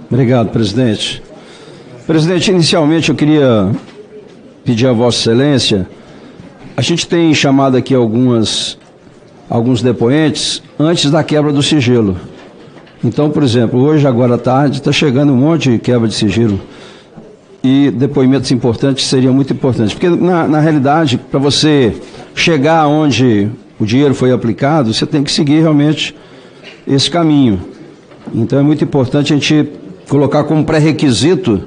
Obrigado, presidente. Presidente, inicialmente eu queria pedir a Vossa Excelência, a gente tem chamado aqui alguns depoentes antes da quebra do sigilo. Então, por exemplo, hoje, agora à tarde, está chegando um monte de quebra de sigilo. E depoimentos importantes seriam muito importantes. Porque, na realidade, para você chegar onde o dinheiro foi aplicado, você tem que seguir realmente esse caminho. Então, é muito importante a gente colocar como pré-requisito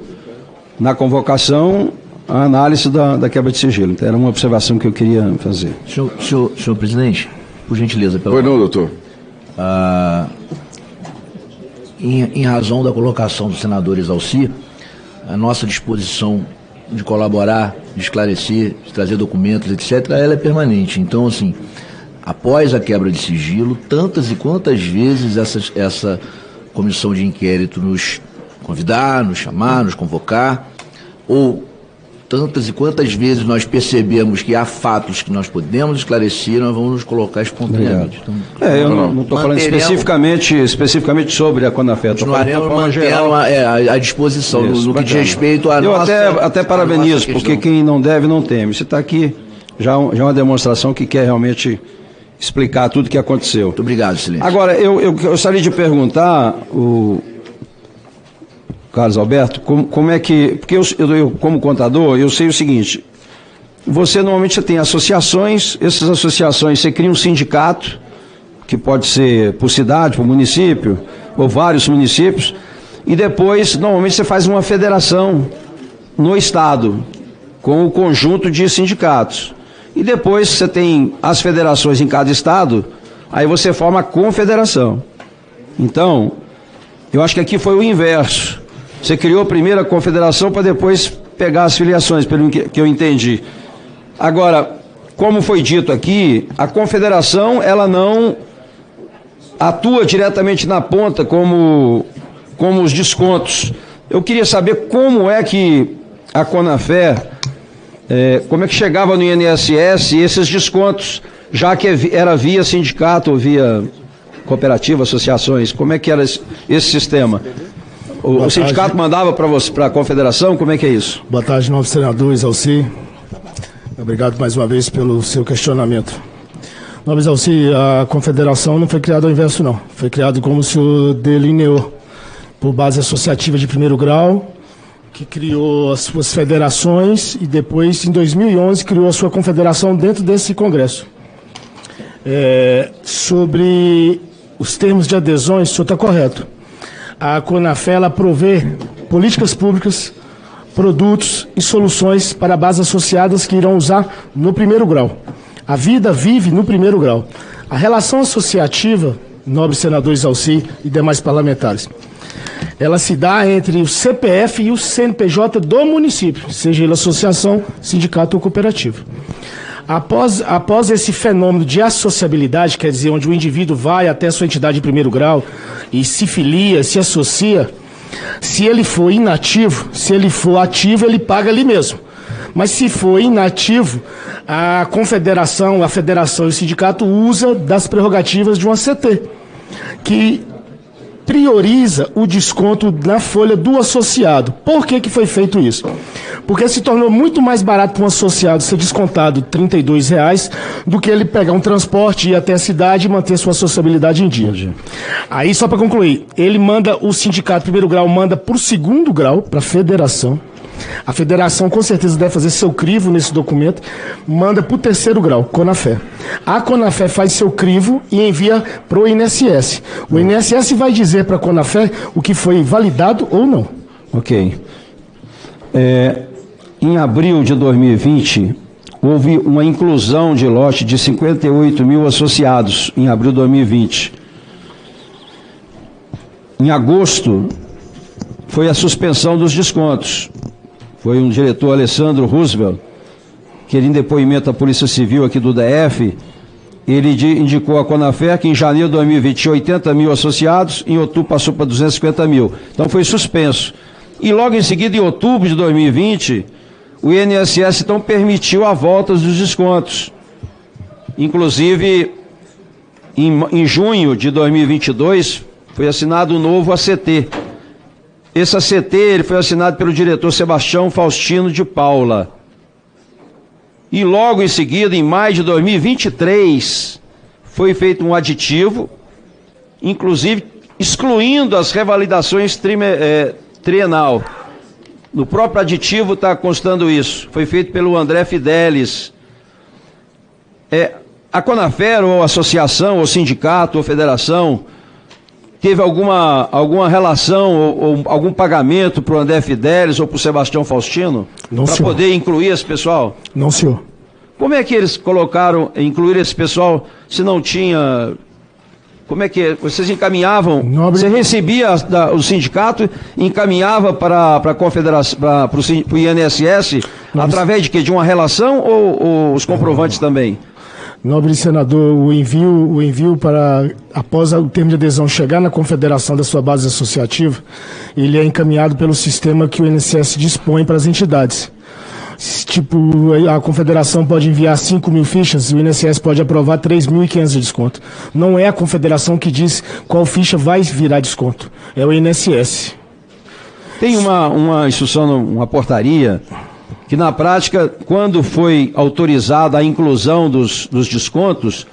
na convocação a análise da quebra de sigilo. Então, era uma observação que eu queria fazer. Senhor presidente, por gentileza. Pois não, doutor. Em razão da colocação do senador Exalci, a nossa disposição de colaborar, de esclarecer, de trazer documentos, etc., ela é permanente. Então, assim, após a quebra de sigilo, tantas e quantas vezes essa comissão de inquérito nos convidar, nos chamar, nos convocar, ou tantas e quantas vezes nós percebemos que há fatos que nós podemos esclarecer, nós vamos nos colocar espontaneamente. Então, eu não estou falando especificamente sobre a CONAFE, estou falando de uma forma geral. A disposição no que diz respeito à nossa... Eu até parabenizo, porque quem não deve não teme. Você está aqui, já é uma demonstração que quer realmente explicar tudo o que aconteceu. Muito obrigado, excelência. Agora, eu gostaria de perguntar, Carlos Alberto, como é que... Porque eu, como contador, eu sei o seguinte, você normalmente tem associações, essas associações, você cria um sindicato, que pode ser por cidade, por município, ou vários municípios, e depois, normalmente, você faz uma federação no Estado, com o conjunto de sindicatos. E depois você tem as federações em cada Estado, aí você forma a confederação. Então, eu acho que aqui foi o inverso. Você criou primeiro a confederação para depois pegar as filiações, pelo que eu entendi. Agora, como foi dito aqui, a confederação ela não atua diretamente na ponta como os descontos. Eu queria saber como é que a CONAFE, como é que chegava no INSS esses descontos, já que era via sindicato ou via cooperativa, associações, como é que era esse sistema? O sindicato mandava para a confederação? Como é que é isso? Boa tarde, novo senador Exalci. Obrigado mais uma vez pelo seu questionamento. Novo Exalci, a confederação não foi criada ao inverso, não. Foi criada como o senhor delineou, por base associativa de primeiro grau, que criou as suas federações e depois, em 2011, criou a sua confederação dentro desse congresso. Sobre os termos de adesões, o senhor está correto. A CONAFE, ela provê políticas públicas, produtos e soluções para bases associadas que irão usar no primeiro grau. A vida vive no primeiro grau. A relação associativa, nobre senador Exalci e demais parlamentares, ela se dá entre o CPF e o CNPJ do município, seja ele associação, sindicato ou cooperativa. Após esse fenômeno de associabilidade, quer dizer, onde o indivíduo vai até a sua entidade de primeiro grau e se filia, se associa, se ele for inativo, se ele for ativo, ele paga ali mesmo. Mas se for inativo, a confederação, a federação e o sindicato usa das prerrogativas de uma CT, que prioriza o desconto na folha do associado. Por que foi feito isso? Porque se tornou muito mais barato para um associado ser descontado R$ 32 do que ele pegar um transporte, ir até a cidade e manter sua sociabilidade em dia. Aí, só para concluir, o sindicato primeiro grau manda para o segundo grau, para a federação. A federação com certeza deve fazer seu crivo nesse documento, manda para o terceiro grau, CONAFE. A CONAFE faz seu crivo e envia para o INSS. O INSS vai dizer para a CONAFE o que foi validado ou não. Ok. Em abril de 2020, houve uma inclusão de lote de 58 mil associados, em abril de 2020. Em agosto, foi a suspensão dos descontos. Foi um diretor, Alessandro Roosevelt, que ele, em depoimento à Polícia Civil aqui do DF, ele indicou à CONAFE que em janeiro de 2020 tinha 80 mil associados, em outubro passou para 250 mil. Então foi suspenso. E logo em seguida, em outubro de 2020, o INSS então permitiu a volta dos descontos. Inclusive, em junho de 2022, foi assinado um novo ACT, esse ACT ele foi assinado pelo diretor Sebastião Faustino de Paula. E logo em seguida, em maio de 2023, foi feito um aditivo, inclusive excluindo as revalidações trienal. No próprio aditivo está constando isso. Foi feito pelo André Fidelis. A Conafer, ou associação, ou sindicato, ou federação, teve alguma relação ou algum pagamento para o André Fidelis ou para o Sebastião Faustino? Para poder incluir esse pessoal? Não, senhor. Como é que eles incluir esse pessoal se não tinha... Como é que vocês encaminhavam? Você recebia o sindicato, encaminhava para a confederação, para o INSS, através de quê? De uma relação ou os comprovantes também? Nobre senador, o envio para, após o termo de adesão chegar na confederação da sua base associativa, ele é encaminhado pelo sistema que o INSS dispõe para as entidades. Tipo, a confederação pode enviar 5.000 fichas e o INSS pode aprovar 3.500 de desconto. Não é a confederação que diz qual ficha vai virar desconto, é o INSS. Tem uma instrução, uma portaria, que na prática, quando foi autorizada a inclusão dos descontos,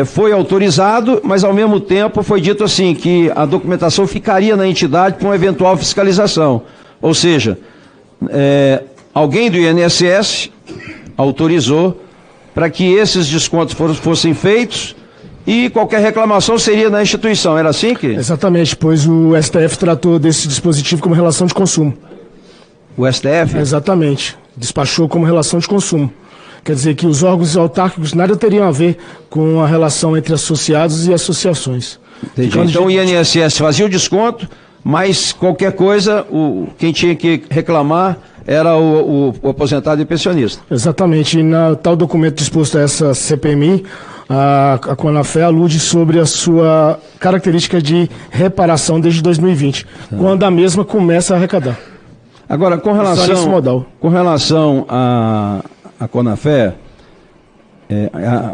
foi autorizado, mas ao mesmo tempo foi dito assim, que a documentação ficaria na entidade para uma eventual fiscalização. Ou seja, alguém do INSS autorizou para que esses descontos fossem feitos e qualquer reclamação seria na instituição. Era assim que? Exatamente, pois o STF tratou desse dispositivo como relação de consumo. O STF? Exatamente, despachou como relação de consumo. Quer dizer que os órgãos autárquicos nada teriam a ver com a relação entre associados e associações. Entendi. Então o INSS fazia o desconto, mas qualquer coisa, quem tinha que reclamar era o aposentado e pensionista. Exatamente, e no tal documento disposto a essa CPMI, a Conafer alude sobre a sua característica de reparação desde 2020, quando a mesma começa a arrecadar. Agora, com relação à Conafer,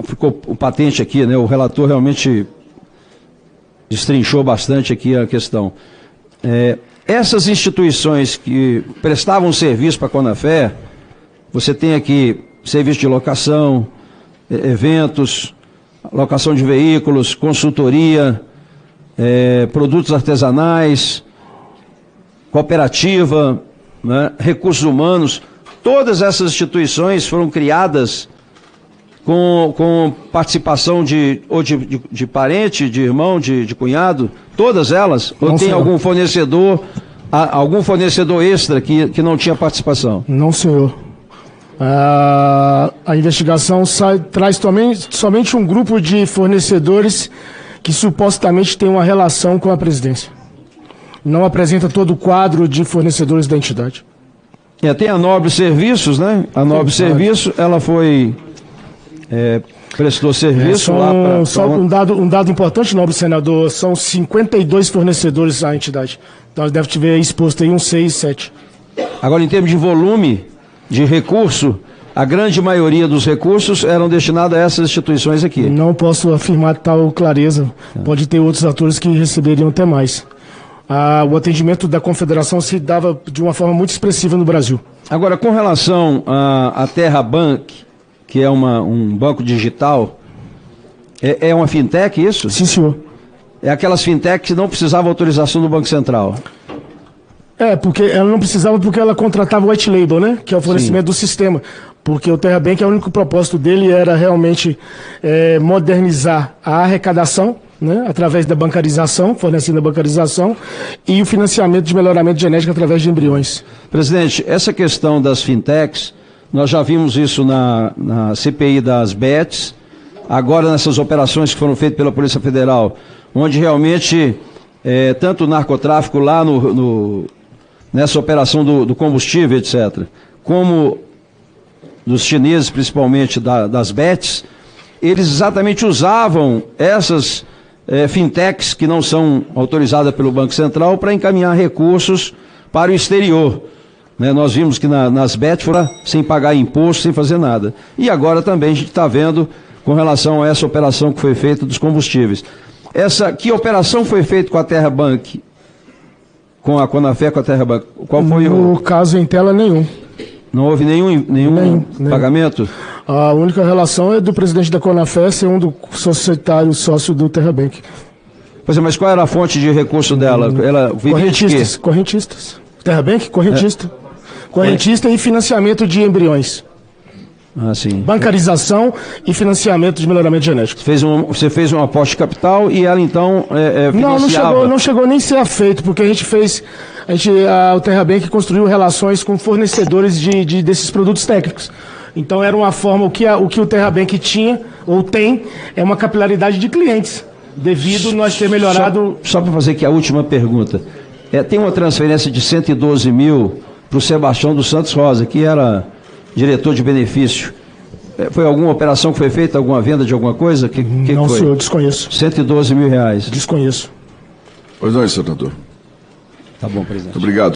ficou patente aqui, né? O relator realmente destrinchou bastante aqui a questão. Essas instituições que prestavam serviço para a Conafer, você tem aqui serviço de locação, eventos, locação de veículos, consultoria, produtos artesanais, cooperativa, né, recursos humanos. Todas essas instituições foram criadas com participação de parente, de irmão, de cunhado, todas elas? Ou tem algum fornecedor extra que não tinha participação? Não, senhor. A investigação traz somente um grupo de fornecedores que supostamente tem uma relação com a presidência. Não apresenta todo o quadro de fornecedores da entidade. Tem a Nobre Serviços, né? A Nobre Serviços, ela foi... prestou serviço lá para... Só um dado importante, nobre senador, são 52 fornecedores à entidade. Então deve tiver exposto aí uns 6, 7. Agora, em termos de volume de recurso, a grande maioria dos recursos eram destinados a essas instituições aqui. Não posso afirmar tal clareza. Pode ter outros atores que receberiam até mais. O atendimento da confederação se dava de uma forma muito expressiva no Brasil. Agora, com relação à Terra Bank, que é um banco digital, é uma fintech isso? Sim, senhor. É aquelas fintechs que não precisavam autorização do Banco Central. Porque ela não precisava porque ela contratava o white label, né? Que é o fornecimento do sistema. Porque o Terra Bank, o único propósito dele era realmente modernizar a arrecadação, né? Através da bancarização, fornecendo a bancarização, e o financiamento de melhoramento genético através de embriões. Presidente, essa questão das fintechs, nós já vimos isso na CPI das BETs, agora nessas operações que foram feitas pela Polícia Federal, onde realmente tanto o narcotráfico lá nessa operação do combustível, etc., como dos chineses, principalmente das BETs, eles exatamente usavam essas fintechs que não são autorizadas pelo Banco Central para encaminhar recursos para o exterior. Nós vimos que nas BETs foram sem pagar imposto, sem fazer nada. E agora também a gente está vendo com relação a essa operação que foi feita dos combustíveis. Que operação foi feita com a Terra Bank? com a Conafé, com a Terrabank? Qual foi No caso em tela, nenhum. Não houve nenhum pagamento? A única relação é do presidente da Conafé ser um do societário sócio do Terrabank. Pois é, mas qual era a fonte de recurso dela? Ela vivia de quê? Correntistas. Terrabank, correntista. Correntista e financiamento de embriões. Ah, sim. Bancarização e financiamento de melhoramento genético. Você fez um aporte de capital e ela então financiava? Não chegou nem a ser feito, porque o Terrabank construiu relações com fornecedores desses produtos técnicos. Então era uma forma, o que o Terrabank tinha, ou tem, é uma capilaridade de clientes, devido nós ter melhorado... Só para fazer aqui a última pergunta. Tem uma transferência de 112 mil para o Sebastião dos Santos Rosa, que era diretor de benefício. Foi alguma operação que foi feita, alguma venda de alguma coisa? Não, foi? Senhor, desconheço. 112 mil reais. Desconheço. Pois não, senador. Tá bom, presidente. Muito obrigado.